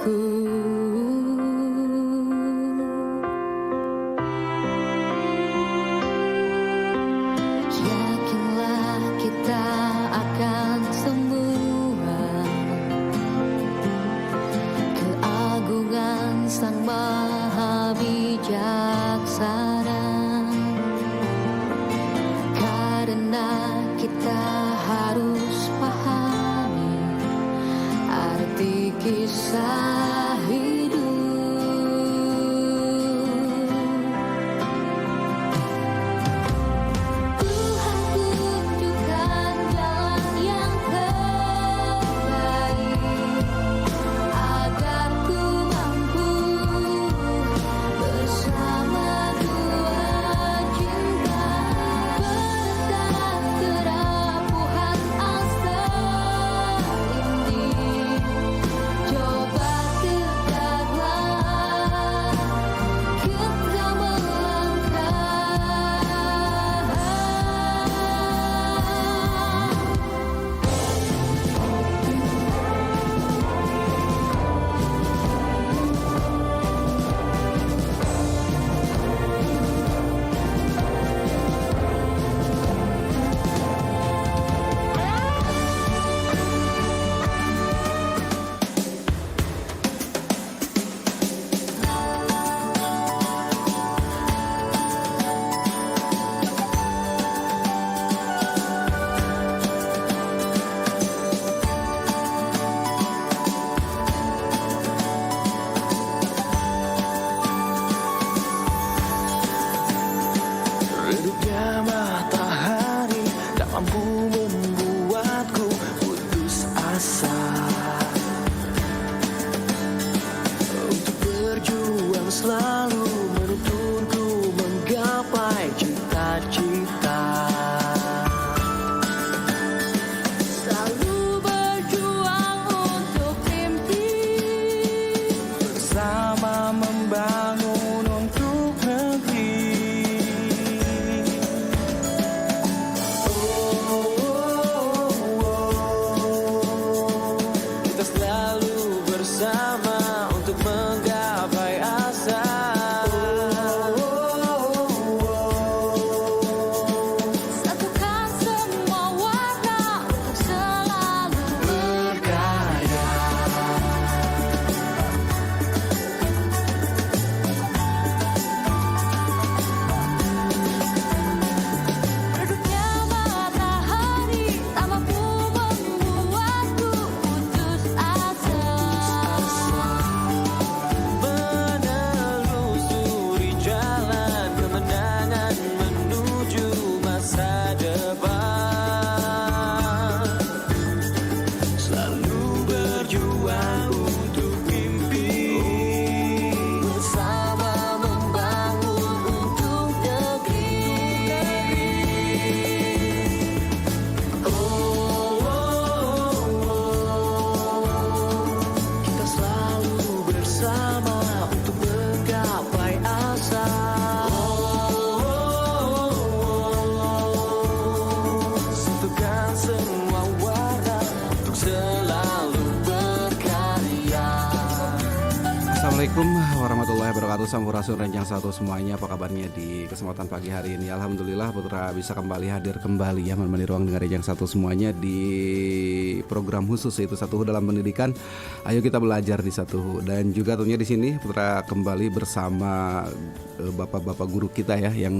Yakinlah kita akan semua keagungan Sang Maha Bijaksana, karena kita harus pahami arti kisah hidup. Tuhan tunjukkan jalan yang terbaik agar ku mampu bersama dua cinta bersama kerapuhan asa ini. Coba tegaklah kita melangkah. Redupnya matahari tak mampu membuatku putus asa untuk berjuang, selalu menuntunku menggapai cita-cita. Selalu berjuang untuk mimpi, Bersama membangun untuk negeri. Kita selalu bersama untuk menggapai asa. satukan semua warna untuk selalu Berkarya. redupnya matahari tak mampu membuatku putus asa. Menelusuri jalan kemenangan menuju masa depan. Selalu berjuang untuk mimpi. Bersama membangun untuk negeri. Kita selalu bersama untuk menggapai asa. Sentuhkan semua warna untuk selalu berkarya. Assalamualaikum warahmatullahi wabarakatuh. Sampurasun Renjang Satu semuanya. Apa kabarnya di kesempatan pagi hari ini? Alhamdulillah Putra bisa kembali hadir kembali ya menemani ruang dengar Renjang Satu semuanya di program khusus yaitu Satuhu dalam Pendidikan. Ayo kita belajar di Satuhu. Dan juga tentunya di sini Putra kembali bersama bapak-bapak guru kita ya yang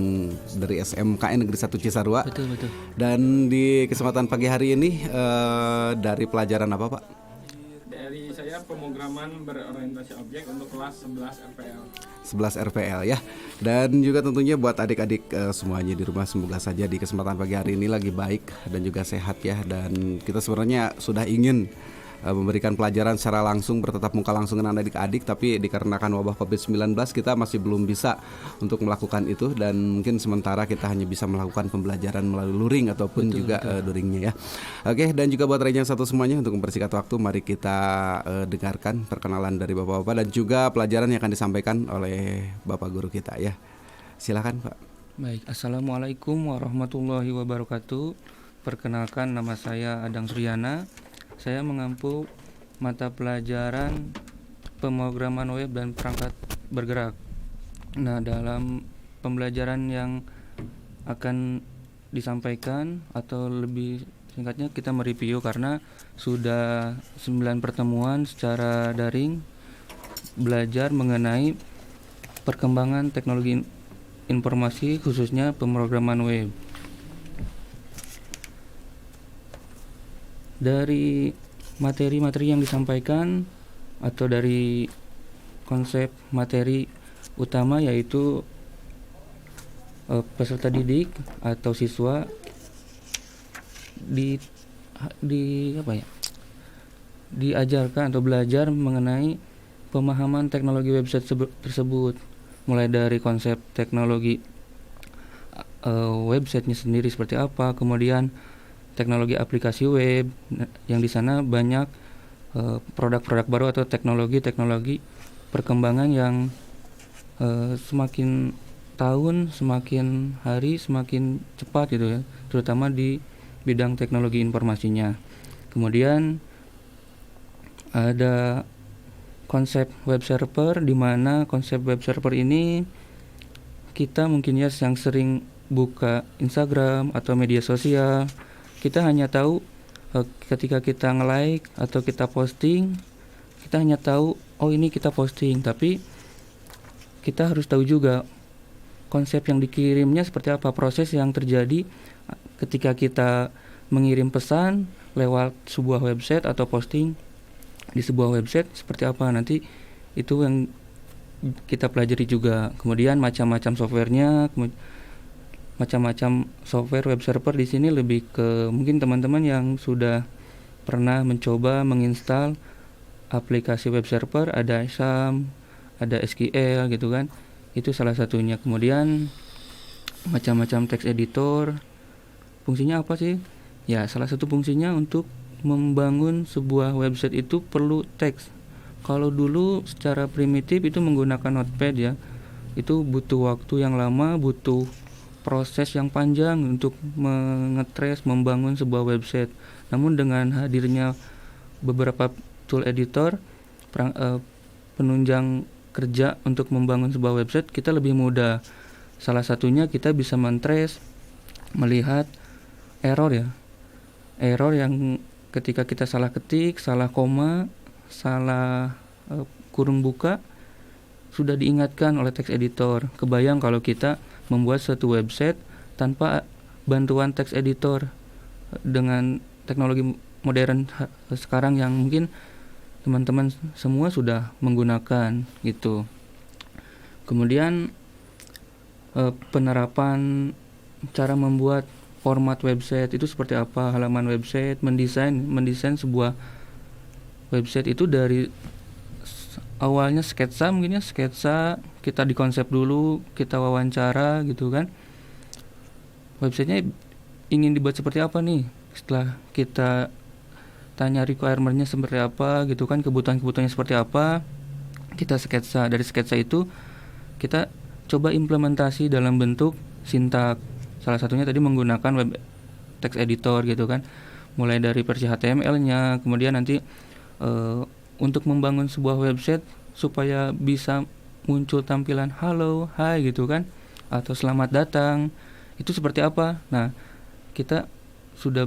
dari SMKN Negeri 1 Cisarua. Betul. Dan di kesempatan pagi hari ini dari pelajaran apa Pak? Dari saya pemrograman berorientasi objek untuk kelas 11 RPL. 11 RPL ya. Dan juga tentunya buat adik-adik semuanya di rumah, semoga saja di kesempatan pagi hari ini lagi baik dan juga sehat ya. Dan kita sebenarnya sudah ingin memberikan pelajaran secara langsung, bertatap muka langsung dengan adik-adik, tapi dikarenakan wabah COVID-19 kita masih belum bisa untuk melakukan itu, dan mungkin sementara kita hanya bisa melakukan pembelajaran melalui luring ataupun juga daringnya ya. Oke, dan juga buat Renjang Satu semuanya, untuk mempersingkat waktu mari kita dengarkan perkenalan dari Bapak-bapak dan juga pelajaran yang akan disampaikan oleh Bapak guru kita ya. Silakan Pak. Baik, Assalamualaikum warahmatullahi wabarakatuh. Perkenalkan, nama saya Adang Suryana. Saya mengampu mata pelajaran pemrograman web dan perangkat bergerak. Nah, dalam pembelajaran yang akan disampaikan atau lebih singkatnya kita mereview karena sudah 9 pertemuan secara daring belajar mengenai perkembangan teknologi informasi khususnya pemrograman web. Dari materi-materi yang disampaikan atau dari konsep materi utama yaitu peserta didik atau siswa diajarkan atau belajar mengenai pemahaman teknologi website tersebut, mulai dari konsep teknologi websitenya sendiri seperti apa, kemudian teknologi aplikasi web yang di sana banyak produk-produk baru atau teknologi perkembangan yang semakin tahun, semakin hari, semakin cepat gitu ya, terutama di bidang teknologi informasinya. Kemudian ada konsep web server, di mana konsep web server ini kita mungkin ya yang sering buka Instagram atau media sosial, kita hanya tahu ketika kita nge-like atau kita posting, kita hanya tahu oh ini kita posting, tapi kita harus tahu juga konsep yang dikirimnya seperti apa, proses yang terjadi ketika kita mengirim pesan lewat sebuah website atau posting di sebuah website seperti apa, nanti itu yang kita pelajari juga. Kemudian macam-macam softwarenya, macam-macam software web server di sini lebih ke mungkin teman-teman yang sudah pernah mencoba menginstal aplikasi web server, ada XAMPP, ada SQL gitu kan, itu salah satunya. Kemudian macam-macam text editor, fungsinya apa sih? Ya, salah satu fungsinya untuk membangun sebuah website itu perlu teks. Kalau dulu secara primitif itu menggunakan notepad ya, itu butuh waktu yang lama, butuh proses yang panjang untuk mengetres, membangun sebuah website. Namun dengan hadirnya beberapa tool editor, penunjang kerja untuk membangun sebuah website, kita lebih mudah. Salah satunya kita bisa mentrace, melihat error ya, error yang ketika kita salah ketik, salah koma, salah kurung buka, sudah diingatkan oleh text editor. Kebayang kalau kita membuat suatu website tanpa bantuan text editor dengan teknologi modern sekarang yang mungkin teman-teman semua sudah menggunakan gitu. Kemudian penerapan cara membuat format website itu seperti apa, halaman website, mendesain sebuah website itu dari awalnya sketsa, mungkin ya sketsa, kita dikonsep dulu, kita wawancara gitu kan, websitenya ingin dibuat seperti apa nih, setelah kita tanya requirement-nya seperti apa gitu kan, kebutuhan-kebutuhannya seperti apa, kita sketsa. Dari sketsa itu kita coba implementasi dalam bentuk sintak. Salah satunya tadi menggunakan web text editor gitu kan, mulai dari versi HTML-nya, kemudian nanti untuk membangun sebuah website supaya bisa muncul tampilan halo, hai gitu kan, atau selamat datang, itu seperti apa. Nah, kita sudah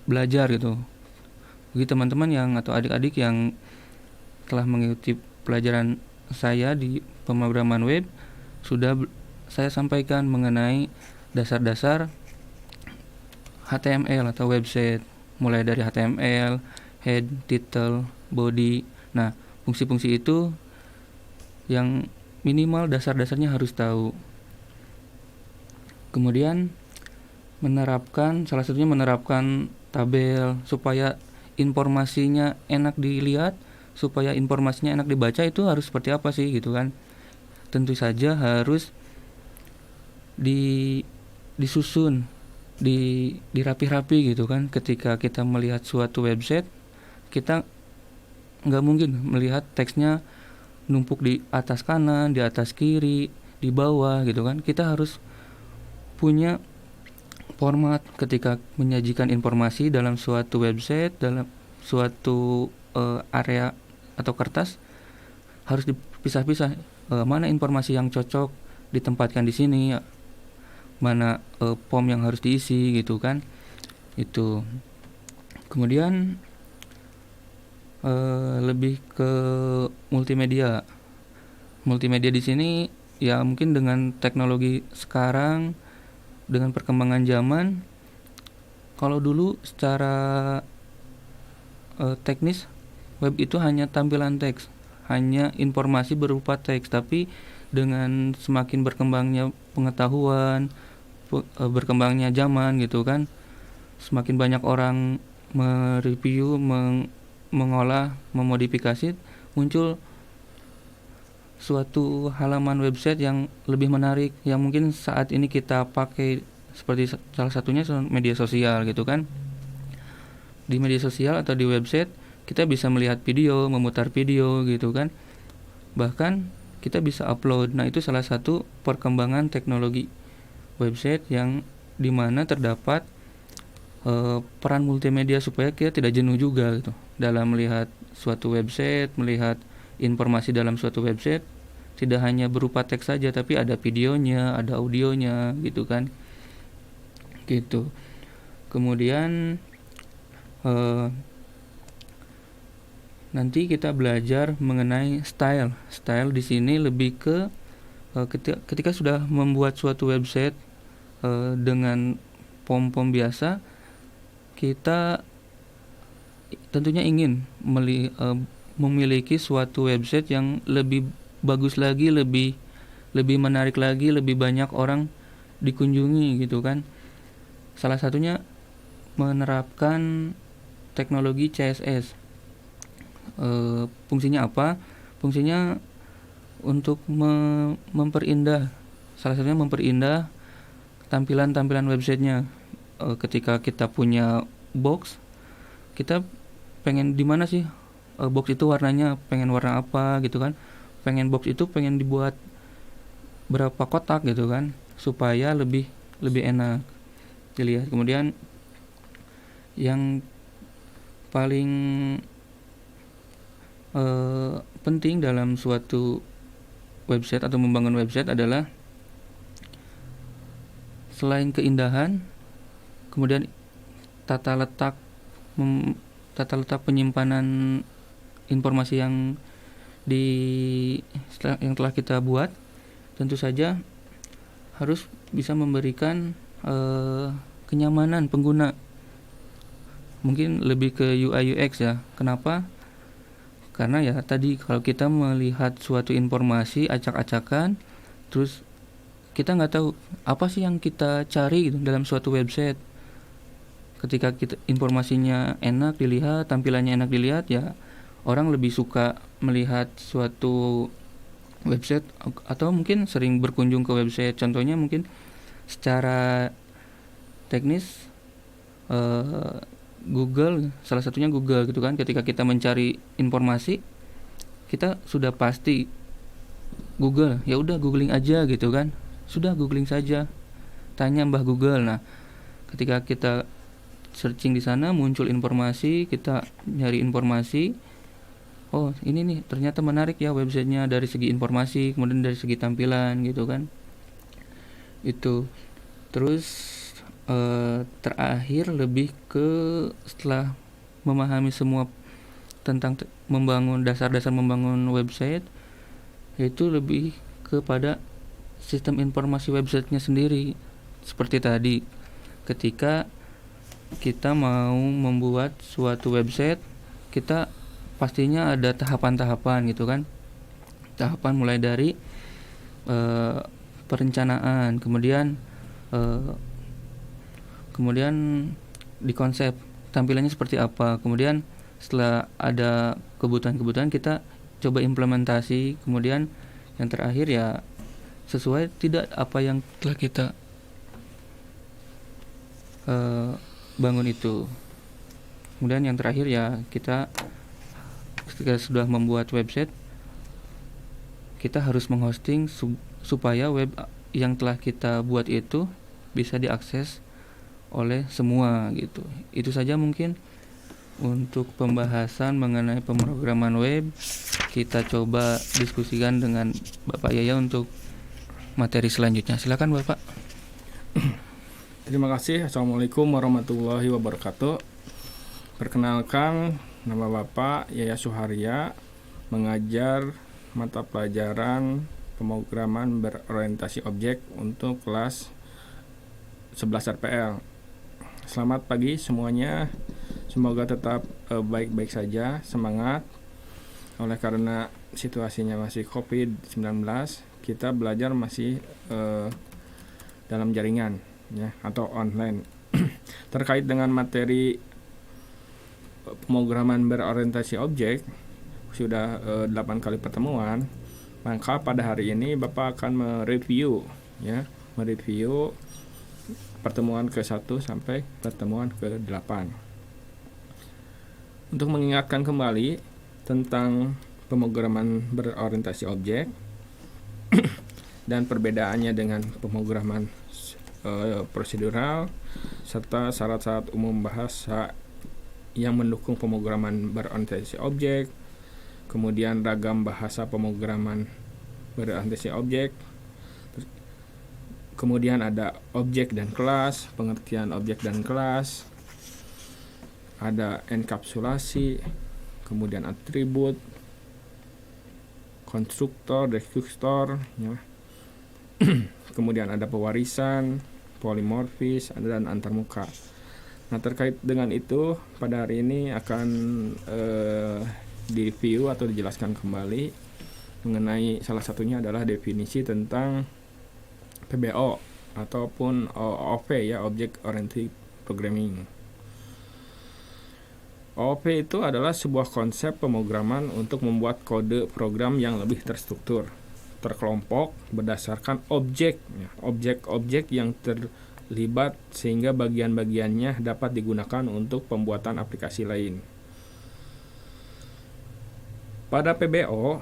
belajar gitu. Bagi teman-teman yang atau adik-adik yang telah mengikuti pelajaran saya di pemrograman web, sudah saya sampaikan mengenai dasar-dasar HTML atau website, mulai dari HTML, head, title, body. Nah, fungsi-fungsi itu yang minimal dasar-dasarnya harus tahu. Kemudian salah satunya menerapkan tabel supaya informasinya enak dilihat, supaya informasinya enak dibaca, itu harus seperti apa sih gitu kan. Tentu saja harus disusun, dirapi-rapi gitu kan. Ketika kita melihat suatu website, kita nggak mungkin melihat teksnya numpuk di atas kanan, di atas kiri, di bawah gitu kan. Kita harus punya format ketika menyajikan informasi dalam suatu website, dalam suatu area atau kertas, harus dipisah-pisah, mana informasi yang cocok ditempatkan di sini, mana form yang harus diisi gitu kan. Itu kemudian lebih ke multimedia di sini ya, mungkin dengan teknologi sekarang, dengan perkembangan zaman. Kalau dulu secara teknis, web itu hanya tampilan teks, hanya informasi berupa teks. Tapi dengan semakin berkembangnya pengetahuan, berkembangnya zaman gitu kan, semakin banyak orang mereview, mengolah, memodifikasi, muncul suatu halaman website yang lebih menarik, yang mungkin saat ini kita pakai, seperti salah satunya media sosial gitu kan. Di media sosial atau di website kita bisa melihat video, memutar video gitu kan, bahkan kita bisa upload. Nah, itu salah satu perkembangan teknologi website yang dimana terdapat peran multimedia supaya kita tidak jenuh juga gitu dalam melihat suatu website, melihat informasi dalam suatu website. Tidak hanya berupa teks saja, tapi ada videonya, ada audionya gitu kan, gitu. Kemudian nanti kita belajar mengenai style. Style di sini lebih ke ketika sudah membuat suatu website dengan form-form biasa, kita tentunya ingin memiliki suatu website yang lebih bagus lagi, lebih menarik lagi, lebih banyak orang dikunjungi gitu kan. Salah satunya menerapkan teknologi CSS. Fungsinya apa? Fungsinya untuk memperindah, salah satunya memperindah tampilan websitenya. Ketika kita punya box, kita pengen di mana sih box itu warnanya, pengen warna apa gitu kan, pengen box itu pengen dibuat berapa kotak gitu kan, supaya lebih enak dilihat. Kemudian yang paling penting dalam suatu website atau membangun website adalah selain keindahan, kemudian tata letak penyimpanan informasi yang telah kita buat, tentu saja harus bisa memberikan kenyamanan pengguna. Mungkin lebih ke UI UX ya. Kenapa? Karena ya tadi, kalau kita melihat suatu informasi acak-acakan, terus kita nggak tahu apa sih yang kita cari gitu dalam suatu website. Ketika informasinya enak dilihat, tampilannya enak dilihat, ya orang lebih suka melihat suatu website, atau mungkin sering berkunjung ke website. Contohnya mungkin secara teknis Google, salah satunya Google gitu kan. Ketika kita mencari informasi, kita sudah pasti Google, ya udah googling aja gitu kan. Sudah googling saja, tanya Mbah Google. Nah, ketika kita searching di sana, muncul informasi, kita nyari informasi, oh ini nih ternyata menarik ya websitenya dari segi informasi, kemudian dari segi tampilan gitu kan. Itu terus terakhir lebih ke, setelah memahami semua tentang membangun dasar-dasar membangun website, yaitu lebih kepada sistem informasi websitenya sendiri. Seperti tadi, ketika kita mau membuat suatu website, kita pastinya ada tahapan-tahapan gitu kan. Tahapan mulai dari perencanaan, kemudian di konsep tampilannya seperti apa, kemudian setelah ada kebutuhan-kebutuhan kita coba implementasi, kemudian yang terakhir ya sesuai tidak apa yang telah kita bangun itu. Kemudian yang terakhir ya kita ketika sudah membuat website, kita harus menghosting supaya web yang telah kita buat itu bisa diakses oleh semua gitu. Itu saja mungkin untuk pembahasan mengenai pemrograman web, kita coba diskusikan dengan Bapak Yaya untuk materi selanjutnya. Silakan Bapak. Terima kasih. Assalamualaikum warahmatullahi wabarakatuh. Perkenalkan, nama Bapak Yaya Suharya, mengajar mata pelajaran pemrograman berorientasi objek untuk kelas 11 RPL. Selamat pagi semuanya. Semoga tetap baik-baik saja, semangat. Oleh karena situasinya masih COVID-19, kita belajar masih dalam jaringan ya atau online. Terkait dengan materi pemrograman berorientasi objek, sudah 8 kali pertemuan. Maka pada hari ini Bapak akan mereview pertemuan ke-1 sampai pertemuan ke-8. Untuk mengingatkan kembali tentang pemrograman berorientasi objek dan perbedaannya dengan pemrograman prosedural serta syarat-syarat umum bahasa yang mendukung pemrograman berorientasi objek, kemudian ragam bahasa pemrograman berorientasi objek, kemudian ada objek dan kelas, pengertian objek dan kelas, ada enkapsulasi, kemudian atribut, konstruktor, destruktor, ya. Kemudian ada pewarisan, polimorfis, dan antarmuka. Nah, terkait dengan itu, pada hari ini akan direview atau dijelaskan kembali mengenai salah satunya adalah definisi tentang PBO ataupun OOP ya, Object Oriented Programming. OOP itu adalah sebuah konsep pemrograman untuk membuat kode program yang lebih terstruktur, terkelompok berdasarkan objek-objek yang terlibat sehingga bagian-bagiannya dapat digunakan untuk pembuatan aplikasi lain. Pada PBO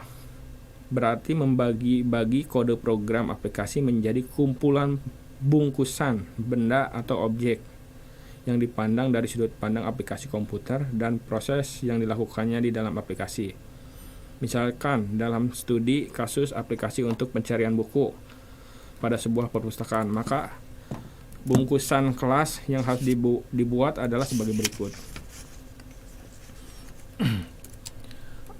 berarti membagi-bagi kode program aplikasi menjadi kumpulan bungkusan benda atau objek yang dipandang dari sudut pandang aplikasi komputer dan proses yang dilakukannya di dalam aplikasi. Misalkan dalam studi kasus aplikasi untuk pencarian buku pada sebuah perpustakaan, maka bungkusan kelas yang harus dibuat adalah sebagai berikut.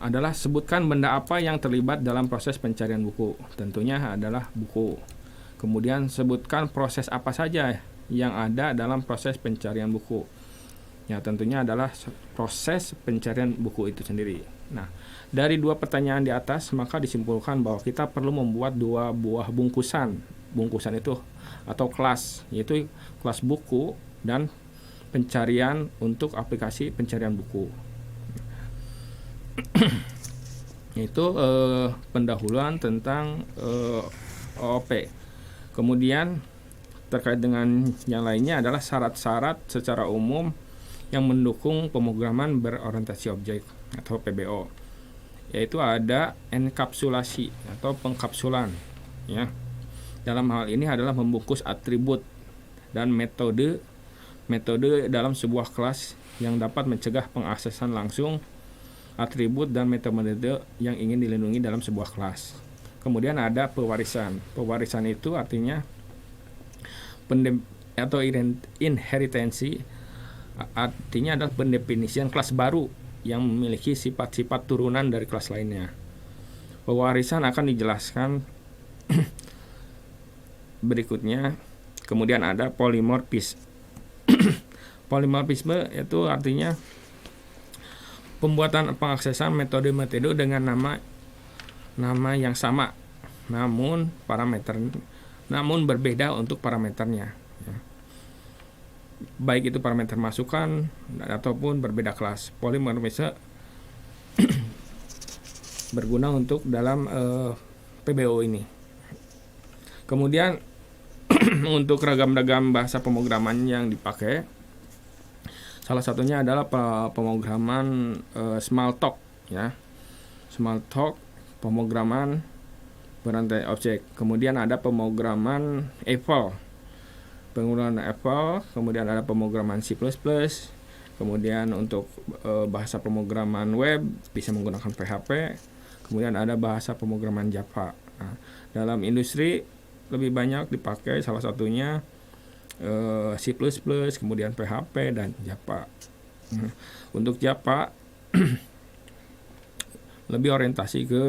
Adalah sebutkan benda apa yang terlibat dalam proses pencarian buku. Tentunya adalah buku. Kemudian sebutkan proses apa saja yang ada dalam proses pencarian buku. Ya, tentunya adalah proses pencarian buku itu sendiri. Nah, dari dua pertanyaan di atas, maka disimpulkan bahwa kita perlu membuat 2 buah bungkusan. Bungkusan itu atau kelas, yaitu kelas buku dan pencarian untuk aplikasi pencarian buku. Itu pendahuluan tentang OOP. Kemudian terkait dengan yang lainnya adalah syarat-syarat secara umum yang mendukung pemrograman berorientasi objek atau PBO, yaitu ada enkapsulasi atau pengkapsulan ya. Dalam hal ini adalah membungkus atribut dan metode dalam sebuah kelas yang dapat mencegah pengaksesan langsung atribut dan metode yang ingin dilindungi dalam sebuah kelas. Kemudian ada pewarisan. Pewarisan itu artinya atau inheritansi, artinya adalah pendefinisian kelas baru yang memiliki sifat-sifat turunan dari kelas lainnya. Pewarisan akan dijelaskan berikutnya. Kemudian ada polimorfis. Polimorfisme itu artinya pembuatan pengaksesan metode-metode dengan nama yang sama, namun berbeda untuk parameternya ya. Baik itu parameter masukan ataupun berbeda kelas. Polimorfisme berguna untuk dalam PBO ini. Kemudian untuk ragam-ragam bahasa pemrograman yang dipakai, salah satunya adalah pemrograman Smalltalk ya. Smalltalk pemrograman berorientasi objek. Kemudian ada pemrograman Eiffel, kemudian ada pemrograman C++, Kemudian untuk bahasa pemrograman web bisa menggunakan PHP. Kemudian ada bahasa pemrograman Java. Nah, dalam industri lebih banyak dipakai salah satunya C++, kemudian PHP dan Java. Untuk Java lebih orientasi ke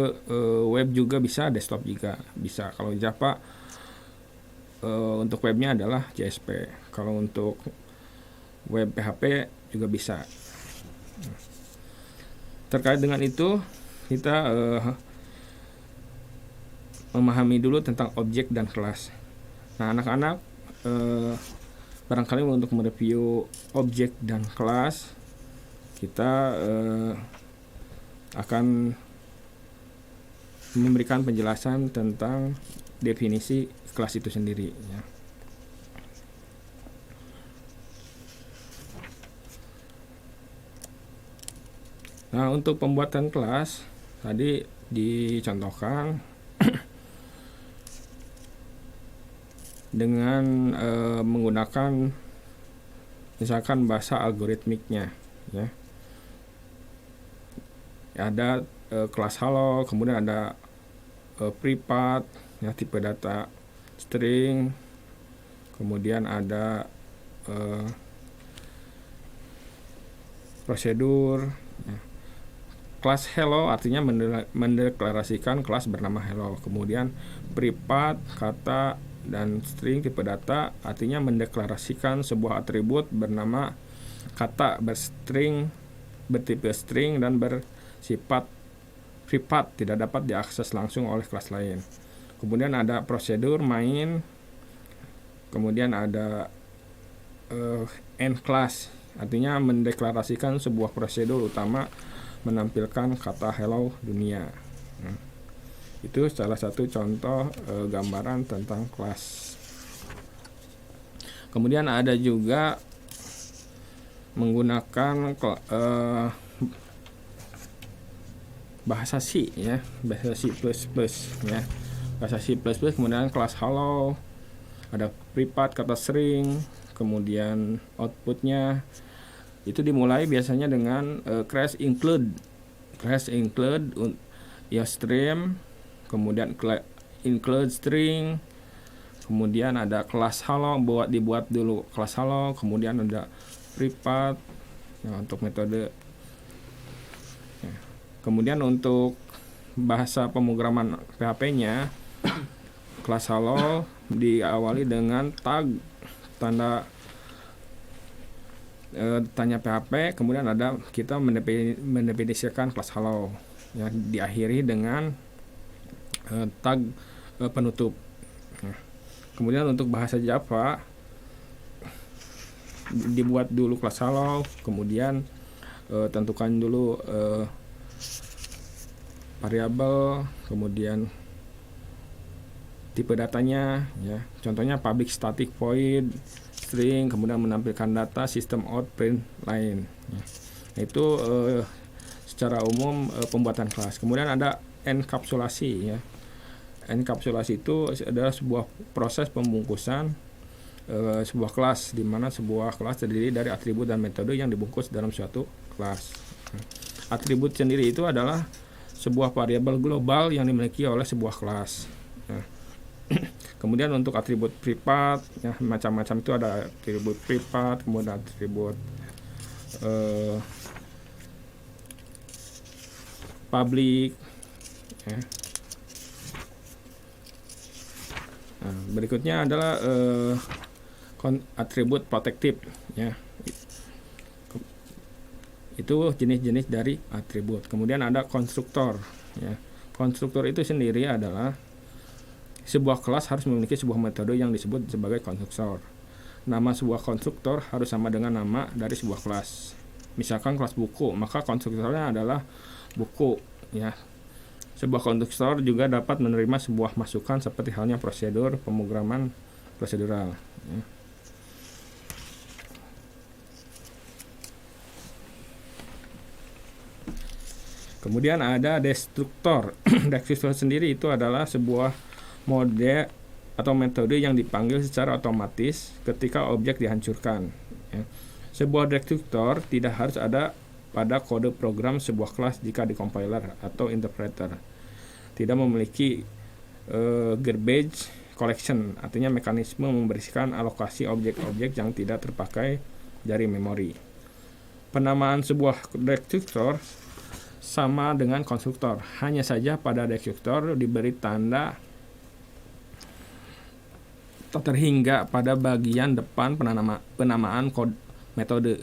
web juga bisa, desktop juga bisa. Kalau Java untuk webnya adalah JSP. Kalau untuk web PHP juga bisa. Terkait dengan itu, kita memahami dulu tentang objek dan kelas. Nah, anak-anak barangkali untuk mereview objek dan kelas, kita akan memberikan penjelasan tentang definisi kelas itu sendiri, ya. Nah, untuk pembuatan kelas tadi dicontohkan dengan menggunakan misalkan bahasa algoritmiknya, ya. Ada kelas hello, kemudian ada private, ya, tipe data string, kemudian ada prosedur, ya. Kelas hello artinya mendeklarasikan kelas bernama hello. Kemudian private, kata, dan string tipe data artinya mendeklarasikan sebuah atribut bernama kata berstring, bertipe string, dan bersifat private, tidak dapat diakses langsung oleh kelas lain. Kemudian ada prosedur main, kemudian ada end class artinya mendeklarasikan sebuah prosedur utama menampilkan kata hello dunia. Itu salah satu contoh gambaran tentang kelas. Kemudian ada juga menggunakan bahasa C, ya, bahasa C++, ya. Bahasa C++, kemudian kelas hello, ada private, kata string, kemudian outputnya itu dimulai biasanya dengan crash include ya stream, kemudian include string, kemudian ada kelas hello, dibuat dulu kelas hello, kemudian ada private, ya, untuk metode, ya. Kemudian untuk bahasa pemrograman PHP-nya kelas hello diawali dengan tanda tanya PHP, kemudian ada kita mendefinisikan kelas hello, ya, diakhiri dengan tag penutup. Nah, kemudian untuk bahasa Java dibuat dulu kelas hello, kemudian tentukan dulu variabel, kemudian tipe datanya, ya. Contohnya public static void string, kemudian menampilkan data sistem out print line, ya. Itu secara umum pembuatan kelas. Kemudian ada enkapsulasi, ya. Enkapsulasi itu adalah sebuah proses pembungkusan sebuah kelas, di mana sebuah kelas terdiri dari atribut dan metode yang dibungkus dalam suatu kelas. Atribut sendiri itu adalah sebuah variabel global yang dimiliki oleh sebuah kelas, ya. Kemudian untuk atribut private, ya, macam-macam itu ada atribut private, kemudian atribut public, ya. Nah, berikutnya adalah atribut protective, ya. Itu jenis-jenis dari atribut. Kemudian ada konstruktor, ya. Konstruktor itu sendiri adalah sebuah kelas harus memiliki sebuah metode yang disebut sebagai konstruktor. Nama sebuah konstruktor harus sama dengan nama dari sebuah kelas. Misalkan kelas buku, maka konstruktornya adalah buku, ya. Sebuah konstruktor juga dapat menerima sebuah masukan seperti halnya prosedur pemrograman prosedural, ya. Kemudian ada destruktor. Destruktor sendiri itu adalah sebuah mode atau metode yang dipanggil secara otomatis ketika objek dihancurkan, ya. Sebuah detektor tidak harus ada pada kode program sebuah kelas jika di compiler atau interpreter tidak memiliki garbage collection, artinya mekanisme membersihkan alokasi objek-objek yang tidak terpakai dari memori. Penamaan sebuah detektor sama dengan konstruktor, hanya saja pada detektor diberi tanda terhingga pada bagian depan penamaan kode metode.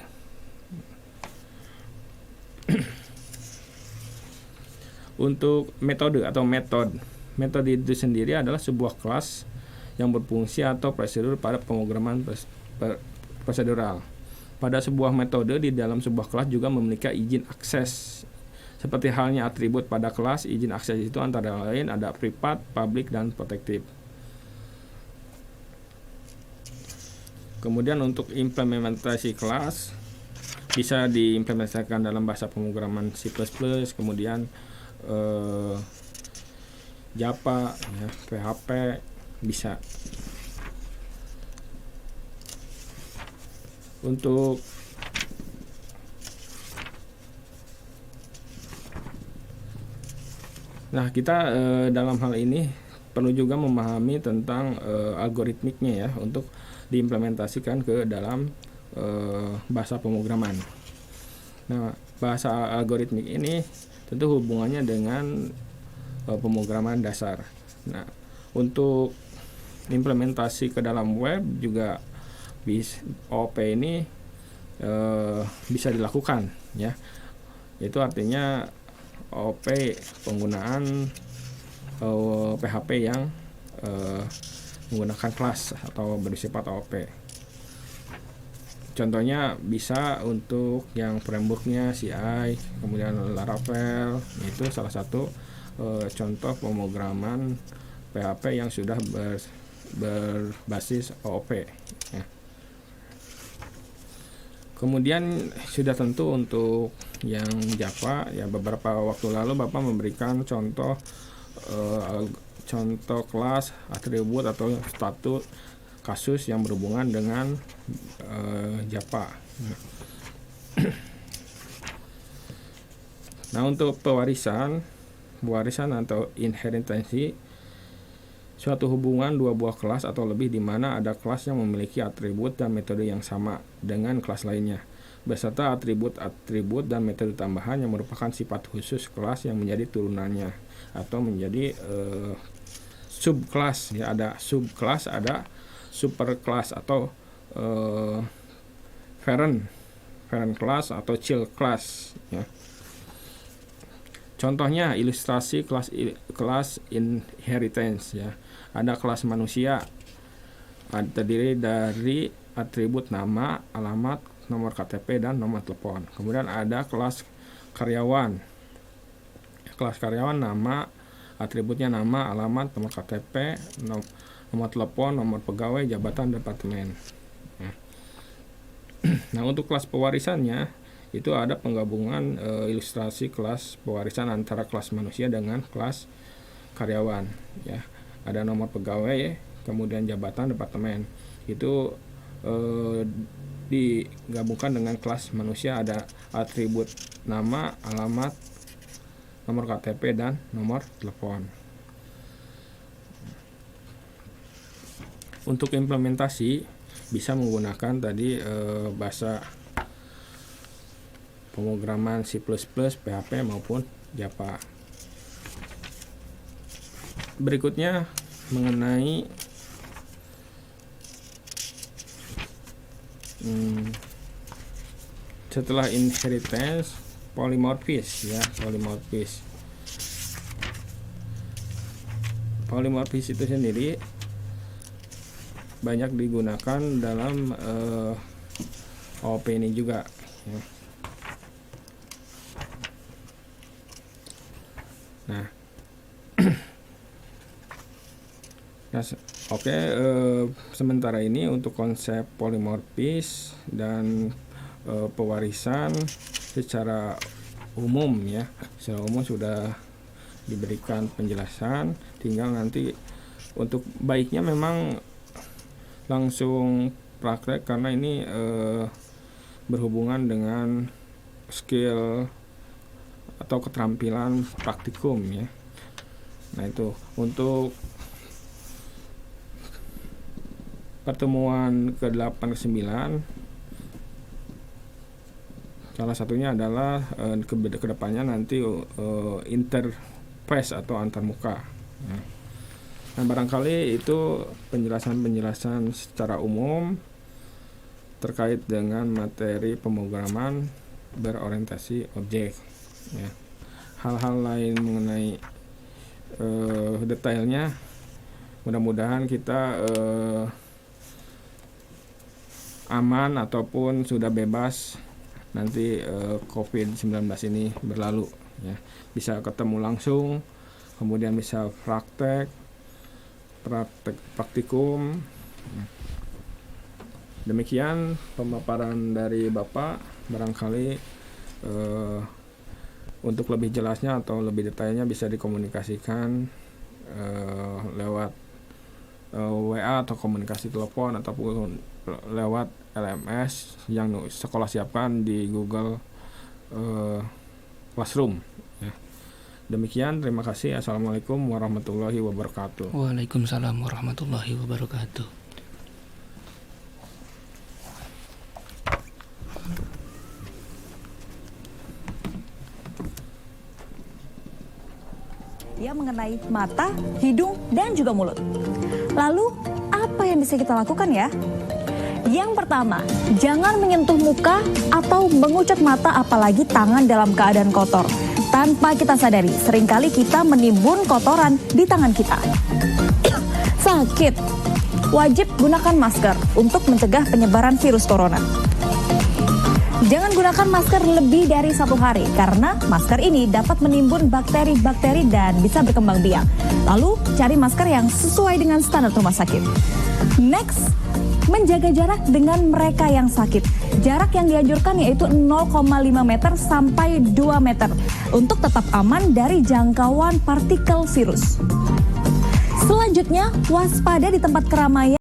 Untuk metode atau metode itu sendiri adalah sebuah kelas yang berfungsi atau prosedur pada pemrograman prosedural. Pada sebuah metode di dalam sebuah kelas juga memiliki izin akses. Seperti halnya atribut pada kelas, izin akses itu antara lain ada privat, public, dan protective. Kemudian untuk implementasi kelas bisa diimplementasikan dalam bahasa pemrograman C++, kemudian Java, ya, PHP bisa. Untuk kita dalam hal ini perlu juga memahami tentang algoritmiknya ya untuk diimplementasikan ke dalam bahasa pemrograman. Nah, bahasa algoritmik ini tentu hubungannya dengan pemrograman dasar. Nah, untuk implementasi ke dalam web juga OOP ini bisa dilakukan ya. Itu artinya OOP penggunaan PHP yang menggunakan kelas atau bersifat OOP. Contohnya bisa untuk yang frameworknya CI, kemudian Laravel, itu salah satu contoh pemrograman PHP yang sudah berbasis OOP ya. Kemudian sudah tentu untuk yang Java ya, beberapa waktu lalu Bapak memberikan contoh kelas, atribut atau status kasus yang berhubungan dengan Java. Nah, untuk pewarisan atau inheritance, suatu hubungan dua buah kelas atau lebih di mana ada kelas yang memiliki atribut dan metode yang sama dengan kelas lainnya, beserta atribut dan metode tambahan yang merupakan sifat khusus kelas yang menjadi turunannya atau menjadi subkelas ya. Ada subkelas, ada superkelas atau parent class atau child class ya. Contohnya ilustrasi kelas inheritance ya. Ada kelas manusia, terdiri dari atribut nama, alamat, nomor KTP, dan nomor telepon. Kemudian ada kelas karyawan. Kelas karyawan nama, atributnya nama, alamat, nomor KTP, nomor telepon, nomor pegawai, jabatan, departemen. Nah, untuk kelas pewarisannya itu ada penggabungan ilustrasi kelas pewarisan antara kelas manusia dengan kelas karyawan ya. Ada nomor pegawai, kemudian jabatan, departemen. Itu digabungkan dengan kelas manusia, ada atribut nama, alamat, nomor KTP, dan nomor telepon. Untuk implementasi bisa menggunakan tadi bahasa pemrograman C++, PHP maupun Java. Berikutnya mengenai setelah inheritance, polymorphism ya. Polymorphism itu sendiri banyak digunakan dalam OOP ini juga ya. Nah, sementara ini untuk konsep polimorfis dan pewarisan secara umum ya, secara umum sudah diberikan penjelasan. Tinggal nanti untuk baiknya memang langsung praktek, karena ini berhubungan dengan skill atau keterampilan praktikum ya. Nah itu untuk pertemuan ke-8 ke-9 salah satunya adalah kedepannya nanti interface atau antarmuka. Nah barangkali itu penjelasan secara umum terkait dengan materi pemrograman berorientasi objek ya. Hal-hal lain mengenai detailnya mudah-mudahan kita aman ataupun sudah bebas nanti COVID-19 ini berlalu ya. Bisa ketemu langsung, kemudian bisa praktikum. Demikian pemaparan dari Bapak. Barangkali untuk lebih jelasnya atau lebih detailnya bisa dikomunikasikan lewat WA atau komunikasi telepon ataupun lewat LMS yang sekolah siapkan di Google Classroom ya. Demikian, terima kasih. Assalamualaikum warahmatullahi wabarakatuh. Waalaikumsalam warahmatullahi wabarakatuh. Ya, mengenai mata, hidung, dan juga mulut. Lalu, apa yang bisa kita lakukan ya? Yang pertama, jangan menyentuh muka atau mengucek mata apalagi tangan dalam keadaan kotor. Tanpa kita sadari, seringkali kita menimbun kotoran di tangan kita. Sakit, wajib gunakan masker untuk mencegah penyebaran virus corona. Jangan gunakan masker lebih dari 1 hari karena masker ini dapat menimbun bakteri-bakteri dan bisa berkembang biak. Lalu cari masker yang sesuai dengan standar rumah sakit. Next, menjaga jarak dengan mereka yang sakit. Jarak yang dianjurkan yaitu 0,5 meter sampai 2 meter untuk tetap aman dari jangkauan partikel virus. Selanjutnya, waspada di tempat keramaian.